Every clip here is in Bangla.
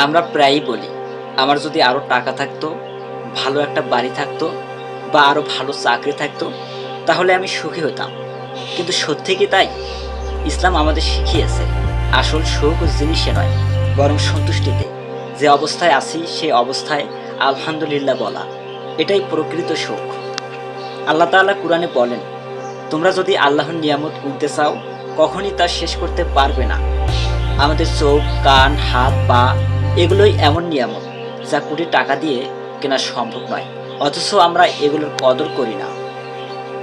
আমরা প্রায়ই বলি, আমার যদি আরও টাকা থাকতো, ভালো একটা বাড়ি থাকতো বা আরও ভালো চাকরি থাকতো, তাহলে আমি সুখী হতাম। কিন্তু সত্যি কি তাই? ইসলাম আমাদের শিখিয়েছে আসল সুখ জিনিসে নয়, বরং সন্তুষ্টিতে। যে অবস্থায় আছি সেই অবস্থায় আলহামদুলিল্লাহ বলা, এটাই প্রকৃত সুখ। আল্লাহ তাআলা কুরআনে বলেন, তোমরা যদি আল্লাহর নিয়ামত গুনতে চাও, কখনই তা শেষ করতে পারবে না। আমাদের চোখ, কান, হাত, পা এগুলোই এমন নিয়ামত যা কোটি টাকা দিয়ে কেনা সম্ভব নয়, অথচ আমরা এগুলোর কদর করি না।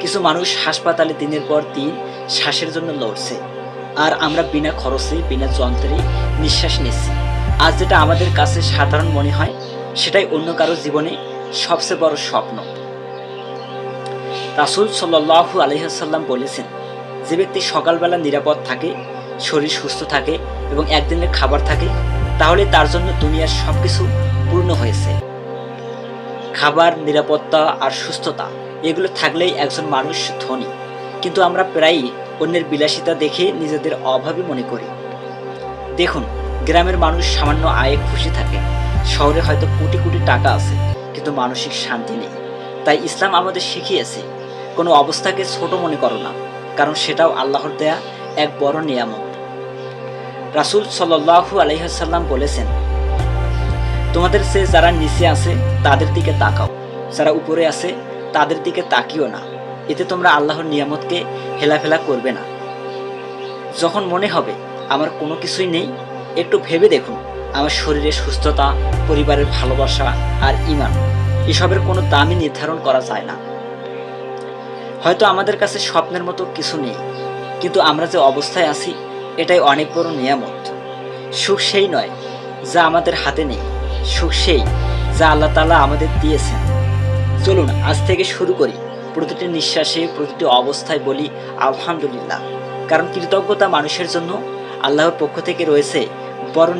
কিছু মানুষ হাসপাতালে দিনের পর দিন শ্বাসের জন্য লড়ছে, আর আমরা বিনা খরচে বিনা যন্ত্রে নিঃশ্বাস নিচ্ছি। আজ যেটা আমাদের কাছে সাধারণ মনে হয়, সেটাই অন্য কারো জীবনে সবচেয়ে বড় স্বপ্ন। রাসূল সাল্লাল্লাহু আলাইহি ওয়াসাল্লাম বলেছেন, যে ব্যক্তি সকালবেলা নিরাপদ থাকে, শরীর সুস্থ থাকে এবং একদিনের খাবার থাকে, তাহলে তার জন্য দুনিয়ার সবকিছু পূর্ণ হয়েছে। খাবার, নিরাপত্তা আর সুস্থতা এগুলো থাকলেই একজন মানুষ ধনী। কিন্তু আমরা প্রায়ই অন্যের বিলাসিতা দেখে নিজেদের অভাবী মনে করি। দেখুন, গ্রামের মানুষ সামান্য আয়ে খুশি থাকে, শহরে হয়তো কোটি কোটি টাকা আছে, কিন্তু মানসিক শান্তি নেই। তাই ইসলাম আমাদের শিখিয়েছে, কোনো অবস্থাকে ছোট মনে করো না, কারণ সেটাও আল্লাহর দেয়া এক বড় নিয়ামত। রাসূল সাল্লাল্লাহু আলাইহি ওয়াসাল্লাম বলেছেন, তোমাদের চেয়ে যারা নিচে আছে তাদের দিকে তাকাও, যারা উপরে আছে তাদের দিকে তাকিও না। এতে তোমরা আল্লাহর নিয়ামতকে হেলাফেলা করবে না। যখন মনে হবে আমার কোনো কিছুই নেই, একটু ভেবে দেখুন, আমার শরীরের সুস্থতা, পরিবারের ভালোবাসা আর ঈমান, এসবের কোনো দামই নির্ধারণ করা যায় না। হয়তো আমাদের কাছে স্বপ্নের মতো কিছু নেই, কিন্তু আমরা যে অবস্থায় আছি এটাই অনেক বড় নিয়ামত। সুখ সেই নয় যা আমাদের হাতে নেই, সুখ সেই যা আল্লাহ তাআলা আমাদের দিয়েছেন। চলুন আজ থেকে শুরু করি, প্রতিটি নিঃশ্বাসে, প্রতিটি অবস্থায় বলি আলহামদুলিল্লাহ। কারণ কৃতজ্ঞতা মানুষের জন্য আল্লাহর পক্ষ থেকে রয়েছে বড়